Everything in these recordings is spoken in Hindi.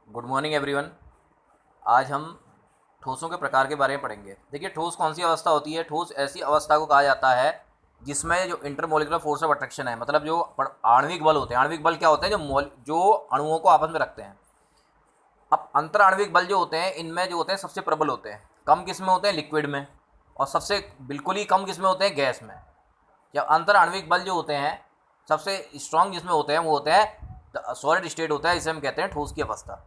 Good morning everyone. आज हम ठोसों के प्रकार के बारे में पढ़ेंगे। देखिए, ठोस कौन सी अवस्था होती है? ठोस ऐसी अवस्था को कहा जाता है जिसमें जो इंटरमोलिकुलर फोर्स ऑफ अट्रैक्शन है, मतलब जो आणविक बल होते हैं। आणविक बल क्या होते हैं? जो अणुओं को आपस में रखते हैं। अब अंतर आणविक बल जो होते हैं, इनमें जो होते हैं सबसे प्रबल होते हैं। कम किस में होते हैं? लिक्विड में। और सबसे बिल्कुल ही कम किस में होते हैं? गैस में। जब अंतर आणविक बल जो होते हैं सबसे स्ट्रांग जिसमें होते हैं वो होते हैं सॉलिड स्टेट होता है, इसे हम कहते हैं ठोस की अवस्था।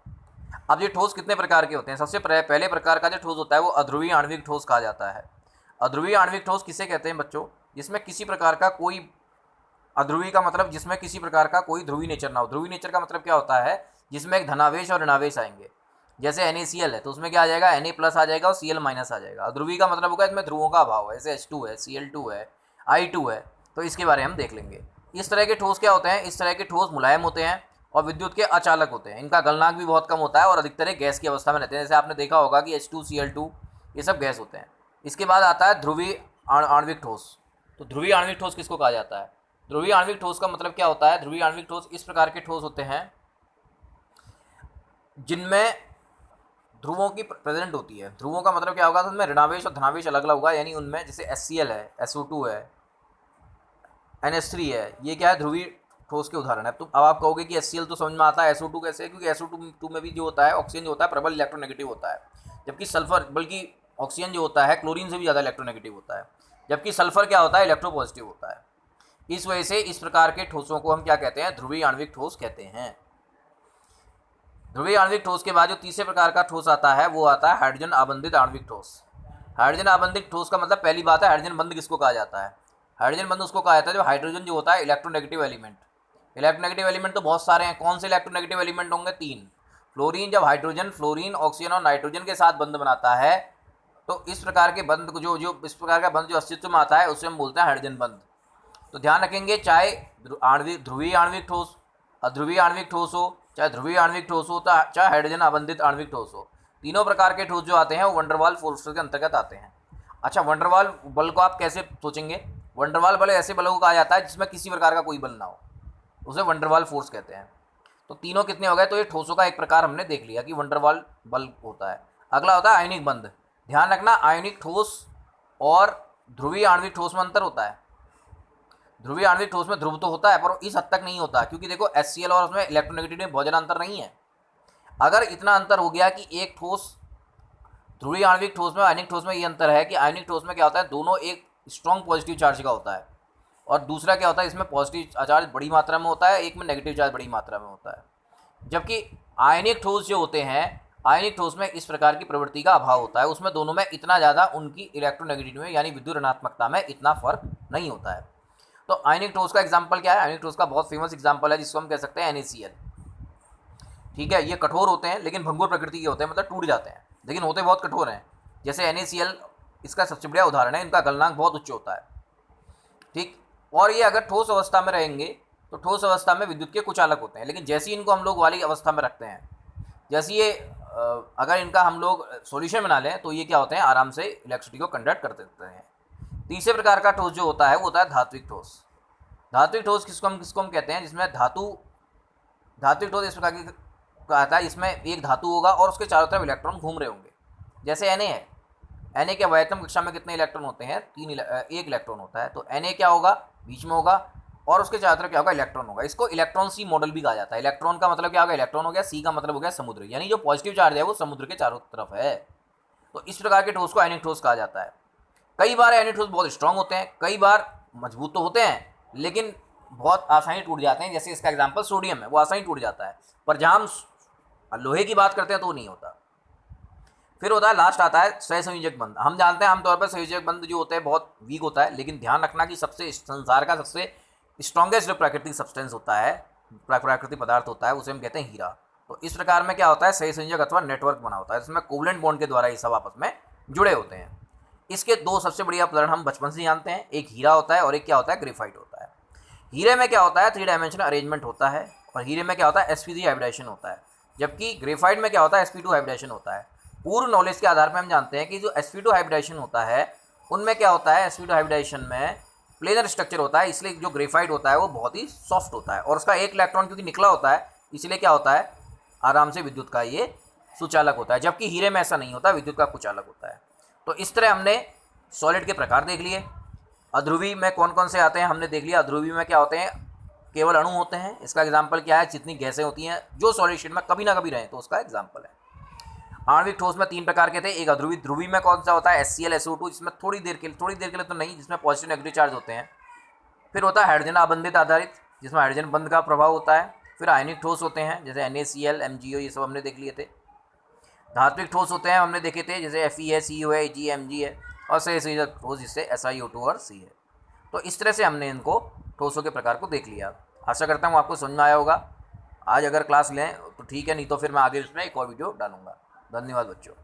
अब ये ठोस कितने प्रकार के होते हैं? सबसे पहले प्रकार का जो ठोस होता है वो अध्रुवीय आणविक ठोस कहा जाता है। अध्रुवीय आणविक ठोस किसे कहते हैं बच्चों? जिसमें किसी प्रकार का कोई, अध्रुवीय का मतलब जिसमें किसी प्रकार का कोई ध्रुवीय नेचर ना हो। ध्रुवीय नेचर का मतलब क्या होता है? जिसमें एक धनावेश और ऋणावेश आएंगे। जैसे NaCl है तो उसमें क्या आ जाएगा? Na+ आ जाएगा और Cl- आ जाएगा। अध्रुवीय का मतलब होगा इसमें ध्रुवों का अभाव है, जैसे H2 है, Cl2 है, I2 है। तो इसके बारे में हम देख लेंगे। इस तरह के ठोस क्या होते हैं? इस तरह के ठोस मुलायम होते हैं और विद्युत के अचालक होते हैं। इनका गलनांक भी बहुत कम होता है और अधिकतर एक गैस की अवस्था में रहते हैं। जैसे आपने देखा होगा कि H2Cl2 ये सब गैस होते हैं। इसके बाद आता है ध्रुवीय आणविक ठोस। तो ध्रुवीय आणविक ठोस किसको कहा जाता है? ध्रुवीय आणविक ठोस का मतलब क्या होता है? ध्रुवीय आणविक ठोस इस प्रकार के ठोस होते हैं जिनमें ध्रुवों की प्रेजेंट होती है। ध्रुवों का मतलब क्या होगा? तो उनमें ऋणावेश और धनावेश अलग अलग होगा। यानी उनमें जैसे HCl है, SO2 है, NH3 है, ये क्या है? ध्रुवीय ठोस के उदाहरण है। तो अब आप कहोगे कि HCl तो समझ में आता है, SO2 कैसे? क्योंकि SO2 में भी जो होता है ऑक्सीजन जो होता है प्रबल इलेक्ट्रोनेगेटिव होता है, जबकि सल्फर, बल्कि ऑक्सीजन जो होता है क्लोरीन से भी ज़्यादा इलेक्ट्रोनेगेटिव होता है, जबकि सल्फर क्या होता है? इलेक्ट्रोपॉजिटिव होता है। इस वजह से इस प्रकार के ठोसों को हम क्या कहते हैं? ध्रुवीय आणविक ठोस कहते हैं। ध्रुवीय आणविक ठोस के बाद जो तीसरे प्रकार का ठोस आता है वो आता है हाइड्रोजन आबंधित आणविक ठोस। हाइड्रोजन आबंधित ठोस का मतलब पहली बात है हाइड्रोजन बंध किसको कहा जाता है? हाइड्रोजन बंध उसको कहा जाता है जो हाइड्रोजन जो होता है इलेक्ट्रोनेगेटिव एलिमेंट। इलेक्ट्रोनेगेटिव एलिमेंट तो बहुत सारे हैं। कौन से इलेक्ट्रोनेगेटिव एलिमेंट होंगे? 3। फ्लोरीन, जब हाइड्रोजन फ्लोरीन ऑक्सीजन और नाइट्रोजन के साथ बंध बनाता है तो इस प्रकार के बंध जो जो इस प्रकार का बंध जो अस्तित्व में आता है उसे हम बोलते हैं हाइड्रोजन बंध। तो ध्यान रखेंगे, चाहे ध्रुवीय आणविक ठोस, अध्रुवीय आणविक ठोस हो, चाहे ध्रुवीय आणविक ठोस हो, चाहे हाइड्रोजन आबंधित आणविक ठोस हो, तीनों प्रकार के ठोस जो आते हैं वो वंडरवाल फोर्स के अंतर्गत आते हैं। अच्छा, वंडरवाल बल को आप कैसे सोचेंगे? वंडरवाल बल ऐसे बलों को कहा जाता है जिसमें किसी प्रकार का कोई बल ना हो, उसे वंडरवाल फोर्स कहते हैं। तो तीनों कितने हो गए? तो ये ठोसों का एक प्रकार हमने देख लिया कि वंडरवाल बल होता है। अगला होता है आयनिक बंध। ध्यान रखना, आयनिक ठोस और ध्रुवीय आणविक ठोस में अंतर होता है। ध्रुवीय आणविक ठोस में ध्रुव तो होता है पर इस हद तक नहीं होता, क्योंकि देखो HCl और उसमें इलेक्ट्रोनेगेटिविटी में बहुत ज़्यादा अंतर नहीं है। अगर इतना अंतर हो गया कि एक ठोस ध्रुवीय आणविक ठोस में, आयनिक ठोस में ये अंतर है कि आयनिक ठोस में क्या होता है? दोनों एक स्ट्रॉन्ग पॉजिटिव चार्ज का होता है और दूसरा क्या होता है? इसमें पॉजिटिव चार्ज बड़ी मात्रा में होता है, एक में नेगेटिव चार्ज बड़ी मात्रा में होता है। जबकि आयनिक ठोस जो होते हैं, आयनिक ठोस में इस प्रकार की प्रवृत्ति का अभाव होता है। उसमें दोनों में इतना ज़्यादा उनकी इलेक्ट्रोनेगेटिविटी में यानी विद्युत ऋणात्मकता में इतना फर्क नहीं होता है। तो आयनिक ठोस का एग्जाम्पल क्या है? आयनिक ठोस का बहुत फेमस एग्जाम्पल है जिसको हम कह सकते हैं NaCl। ठीक है, ये कठोर होते हैं लेकिन भंगुर प्रकृति के होते हैं, मतलब टूट जाते हैं लेकिन होते बहुत कठोर हैं। जैसे NaCl इसका सबसे बढ़िया उदाहरण है। इनका गलनांक बहुत उच्च होता है। ठीक, और ये अगर ठोस अवस्था में रहेंगे तो ठोस अवस्था में विद्युत के कुचालक होते हैं, लेकिन जैसे ही इनको हम लोग वाली अवस्था में रखते हैं, जैसे ये अगर इनका हम लोग सॉल्यूशन बना लें तो ये क्या होते हैं? आराम से इलेक्ट्रिसिटी को कंडक्ट कर देते हैं। तीसरे प्रकार का ठोस जो होता है वो होता है धात्विक ठोस। धात्विक ठोस किसको हम कहते हैं? जिसमें धात्विक ठोस इस प्रकार की कहता है, इसमें एक धातु होगा और उसके चारों तरफ इलेक्ट्रॉन घूम रहे होंगे। जैसे Na है, Na के अवयतम कक्षा में कितने इलेक्ट्रॉन होते हैं? एक इलेक्ट्रॉन होता है। तो Na क्या होगा? बीच में होगा और उसके चारों तरफ क्या होगा? इलेक्ट्रॉन होगा। इसको इलेक्ट्रॉन सी मॉडल भी कहा जाता है। इलेक्ट्रॉन का मतलब क्या होगा? इलेक्ट्रॉन हो गया, सी का मतलब हो गया समुद्र, यानी जो पॉजिटिव चार्ज है वो समुद्र के चारों तरफ है। तो इस प्रकार के ठोस को आयनिक ठोस कहा जाता है। कई बार आयनिक ठोस बहुत स्ट्रांग होते हैं, कई बार मजबूत तो होते हैं लेकिन बहुत आसानी टूट जाते हैं। जैसे इसका एग्जाम्पल सोडियम है, वो आसानी टूट जाता है, पर जहाँ हम लोहे की बात करते हैं तो वो नहीं होता। फिर होता है, लास्ट आता है सहसंयोजक बंध। हम जानते हैं आमतौर पर संयोजक बंध जो होता है बहुत वीक होता है, लेकिन ध्यान रखना कि सबसे संसार का सबसे स्ट्रॉन्गेस्ट जो प्राकृतिक सब्सटेंस होता है, प्राकृतिक पदार्थ होता है, उसे हम कहते हैं हीरा। तो इस प्रकार में क्या होता है? सहसंयोजक अथवा नेटवर्क बना होता है, जिसमें कोवलेंट बॉन्ड के द्वारा ये सब आपस में जुड़े होते हैं। इसके दो सबसे बढ़िया उदाहरण हम बचपन से जानते हैं, एक हीरा होता है और एक क्या होता है? ग्रेफाइट होता है। हीरे में क्या होता है? 3 डायमेंशनल अरेंजमेंट होता है और हीरे में क्या होता है? sp3 हाइब्रिडेशन होता है, जबकि ग्रेफाइट में क्या होता है? sp2 हाइब्रिडेशन होता है। पूर्व नॉलेज के आधार पर हम जानते हैं कि जो sp2 हाइब्रिडेशन होता है उनमें क्या होता है? sp2 हाइब्रिडेशन में प्लेनर स्ट्रक्चर होता है, इसलिए जो ग्रेफाइट होता है वो बहुत ही सॉफ्ट होता है और उसका एक इलेक्ट्रॉन क्योंकि निकला होता है इसलिए क्या होता है? आराम से विद्युत का ये सुचालक होता है, जबकि हीरे में ऐसा नहीं होता, विद्युत का कुचालक होता है। तो इस तरह हमने सॉलिड के प्रकार देख लिए। अध्रुवी में कौन कौन से आते हैं हमने देख लिया। अध्रुवी में क्या होते हैं, केवल अणु होते हैं। इसका एग्जाम्पल क्या है, जितनी गैसें होती हैं जो सॉलिड स्टेट में कभी ना कभी रहें, तो उसका एग्जाम्पल है। आणविक ठोस में 3 प्रकार के थे। एक अध्रुवी, ध्रुवी में कौन सा होता है, HCl SO2, जिसमें थोड़ी देर के लिए तो नहीं, जिसमें पॉजिटिव नेगेटिव चार्ज होते हैं। फिर होता है हाइड्रोजन आबंधित आधारित, जिसमें हाइड्रोजन बंध का प्रभाव होता है। फिर आयनिक ठोस होते हैं, जैसे NaCl MgO, ये सब हमने देख लिए थे। धात्विक ठोस होते हैं, हमने देखे थे, जैसे Fe है, CO है, Ag है, Mg है। और सही ठोस जिससे SiO2 और C है। तो इस तरह से हमने इनको ठोसों के प्रकार को देख लिया। आशा करता हूँ आपको समझ में आया होगा। आज अगर क्लास लें तो ठीक है, नहीं तो फिर मैं आगे इसमें एक और वीडियो डालूंगा। धन्यवाद बच्चों।